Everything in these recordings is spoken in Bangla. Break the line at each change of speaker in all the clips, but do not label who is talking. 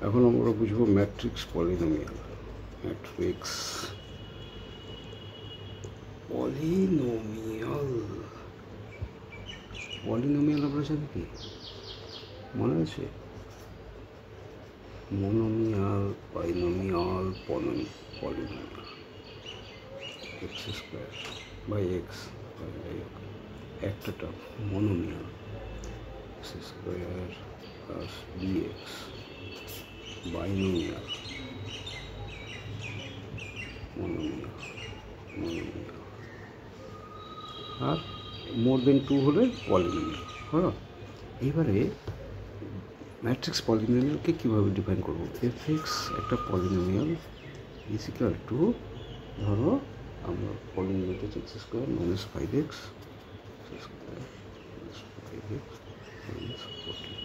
এখন আমরা বুঝবো matrix polynomial. Matrix polynomial, polynomial আমরা জানি কি, মনে আছে? Monomial, binomial, polynomial. X square by x, একটা term monomial, x square plus b x. Binomial, monomial আর মোর দেন 2 হলে পলিনোমিয়াল। হ্যাঁ, এবারে ম্যাট্রিক্স পলিনোমিয়ালকে কীভাবে ডিফাইন করবো? এফ এক্স একটা পলিনোমিয়াল ইজ ইকুয়াল টু, ধরো আমরা পলিনোমিয়ালটা x square minus 5x minus 14।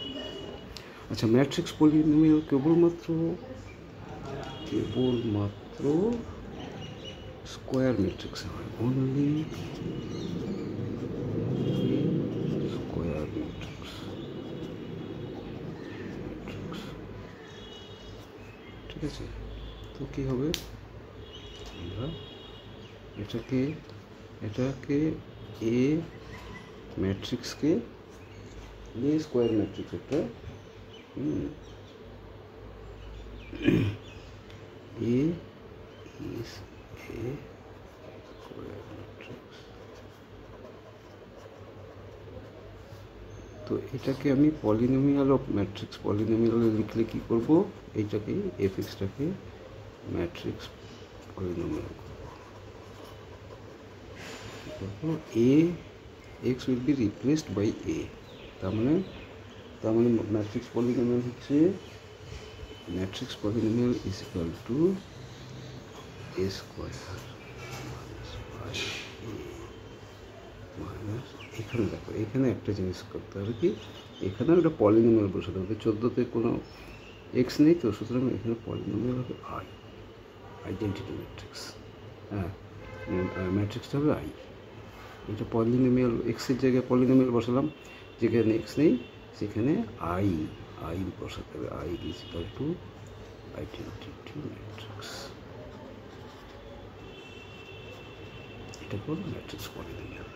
আচ্ছা, ম্যাট্রিক্স পলিনোমিয়াল কেবলমাত্র স্কোয়ার ম্যাট্রিক্সে হয়, অনলি স্কোয়ার ম্যাট্রিক্স। ঠিক আছে, তো কী হবে? আমরা এটাকে এ ম্যাট্রিক্সকে, এ স্কোয়ার ম্যাট্রিক্স একটা, এ ইজ এ স্কোয়ার ম্যাট্রিক্স। তো এটাকে আমি পলিনোমিয়াল অফ ম্যাট্রিক্স পলিনোমিয়ালে লিখলে কী করবো? এইটাকে এফ এক্সটাকে ম্যাট্রিক্স পলিনোমিয়াল করবো। A x will be replaced by A. তার মানে ম্যাট্রিক্স পলিনোমিয়াল হচ্ছে, matrix polynomial is equal to A square minus, এখানে দেখো, এখানে একটা জিনিস করতে হবে কি, এখানে একটা পলিনোমিয়াল বসাতে হবে। 14তে কোনো এক্স নেই তো, সুতরাং এখানে পলিনোমিয়াল হবে আই, আইডেন্টিটি ম্যাট্রিক্স। হ্যাঁ, ম্যাট্রিক্সটা হবে আই। এটা পলিনোমিয়াল, এক্সের জায়গায় পলিনোমিয়াল বসালাম, যেখানে এক্স নেই সেখানে আই বসাতে হবে। I is equal two identity matrix. এটা কোন ম্যাট্রিক্স পলিনোমিয়াল।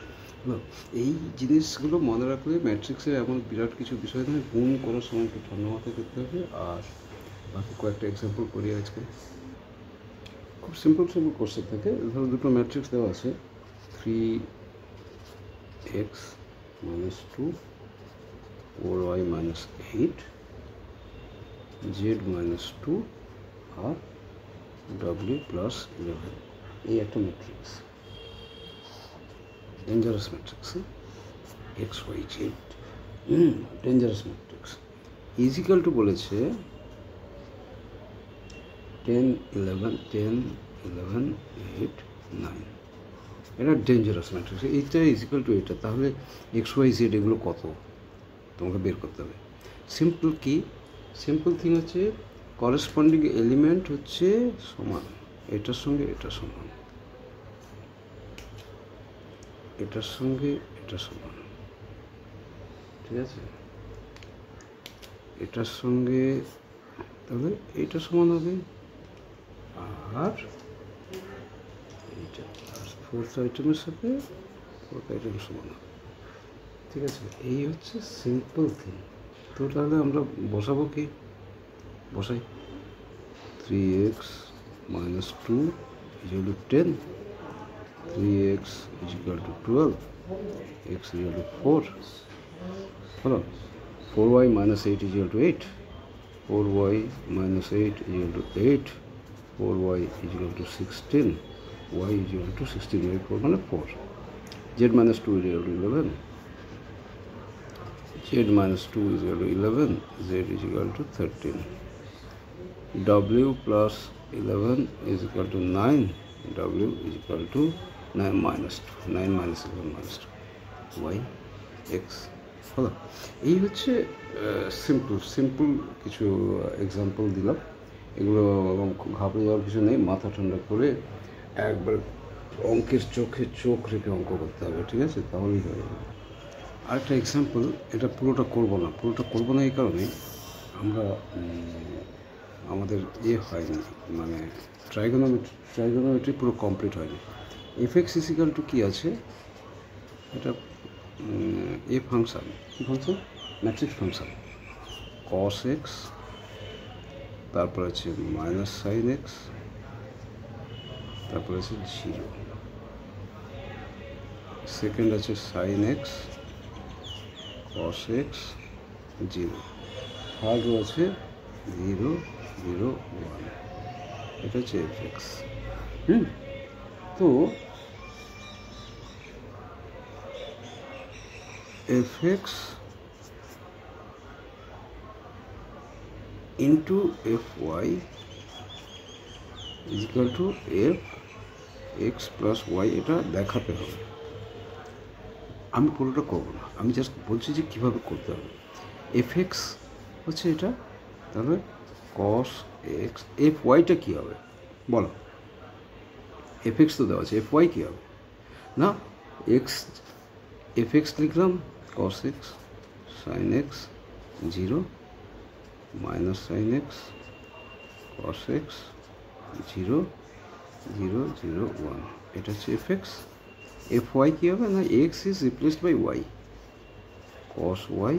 এই জিনিসগুলো মনে রাখলে ম্যাট্রিক্সের এমন বিরাট কিছু বিষয় নয়, গুণ করার সময় একটু ঠান্ডা মাথায় করতে হবে। আর বাকি কয়েকটা এক্সাম্পল করি আজকে, খুব সিম্পল কোর্সের থেকে। ধরো দুটো ম্যাট্রিক্স দেওয়া আছে, 3x minus 2, 4y minus 8, z minus 2 আর w plus 11। এই একটা matrix, dangerous matrix, x y z, dangerous matrix. Is equal to বলেছে 10 11 10 11 8 9। এটা ডেঞ্জারাস ম্যাট্রিক্স। এইটা ইজ ইকুয়াল টু এটা, তাহলে এক্স ওয়াই জেড এগুলো কত তোমাকে বের করতে হবে। সিম্পল কি, সিম্পল থিং হচ্ছে করেসপন্ডিং এলিমেন্ট হচ্ছে সমান, এটার সঙ্গে এটা সমান, এটার সঙ্গে এটা সমান। ঠিক আছে, এটার সঙ্গে তাহলে এইটা সমান হবে, আর এইটা ফোর্থ আইটেমের সাথে ফোর্থ আইটেম সমান হবে। ঠিক আছে, এই হচ্ছে সিম্পল থিং। তো তাহলে আমরা বসাবো কি, বসাই 3x minus 2 is equal to 10, 3x is equal to 12, x is equal to 4, হলো 4y minus 8 is equal to 8, 4y minus 8 is equal to 8, 4y is equal to 16, y is equal to 16 by 4 মানে 4, z minus 2 is equal to 11, z minus 2 is equal to 11, z is equal to 13, w plus 11 is equal to 9, w is equal to 9 minus 2, 9 minus 11 minus 2, y x। হলো, এই হচ্ছে সিম্পল কিছু এক্সাম্পল দিলাম। এগুলো ঘাবড়ে যাওয়ার কিছু নেই, মাথা ঠান্ডা করে একবার অঙ্কের চোখে চোখ রেখে অঙ্ক করতে হবে। ঠিক আছে, তাহলেই হয়ে যাবে। আরেকটা এক্সাম্পল, এটা পুরোটা করব না এই কারণে আমরা আমাদের হয়নি, মানে ট্রাইগোনোমেট্রি পুরো কমপ্লিট হয়নি। এফএক্স ইজিক্যাল টু কী আছে, এটা এ ফাংশান, কী function, matrix function, cos x, তারপর আছে মাইনাস সাইন এক্স, তারপর আছে 0, সেকেন্ড আছে sine x, cos x, 0, third আছে 0, 0, 1, এটা হচ্ছে এফএক্স। তো f x into f y is equal to f x plus y, এটা দেখাতে হবে। আমি পুরোটা করবো না, আমি জাস্ট বলছি যে কীভাবে করতে হবে। এফএক্স হচ্ছে এটা, তাহলে কস এক্স, এফ ওয়াইটা কী হবে বলো, এফএক্স তো দেওয়া আছে, এফ ওয়াই কী হবে না, এক্স এফএক্স লিখলাম cos x sine x 0 minus sine x cos x 0, 0, 0, 1, এটা হচ্ছে এফএক্স। এফ ওয়াই কী হবে না, x is replaced by y, cos y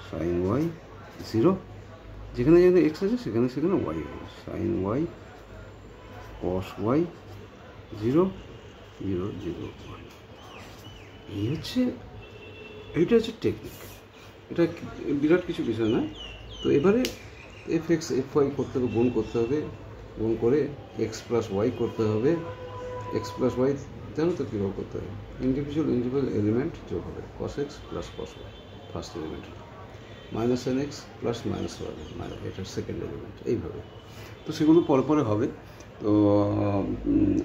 sine y 0, যেখানে যেখানে এক্স আছে সেখানে সেখানে ওয়াই হবে, সাইন ওয়াই কস ওয়াই 0, 0, 0, 1। এইটা হচ্ছে টেকনিক, এটা বিরাট কিছু বিষয় না। তো এবারে এফ এক্স এফ ওয়াই করতে হবে, গুণ করতে হবে, গুণ করে এক্স প্লাস ওয়াই করতে হবে, এক্স প্লাস ওয়াই জানো তো কীভাবে করতে হবে, ইন্ডিভিজুয়াল এলিমেন্ট যোগ হবে, cos x plus cos y first element, minus n x plus minus y এটার সেকেন্ড এলিমেন্ট, এইভাবে। তো সেগুলো পরে পরে হবে। তো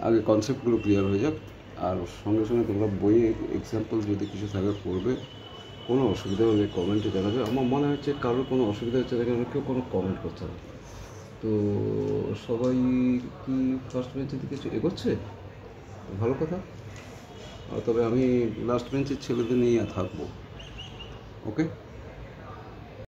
আগে কনসেপ্টগুলো ক্লিয়ার হয়ে যাক, আর সঙ্গে সঙ্গে তোমরা বইয়ে এক্সাম্পল যদি কিছু থাকে পড়বে, কোনো অসুবিধা হলে কমেন্টে জানাবে। আমার মনে হচ্ছে কারোর কোনো অসুবিধা হচ্ছে না, কারণ কেউ কোনো কমেন্ট করছে না। তো সবাই কি ফার্স্ট বেঞ্চের দিকে এগোচ্ছে, ভালো কথা। তবে আমি লাস্ট বেঞ্চের ছেলেদের নিয়ে থাকবো, ওকে।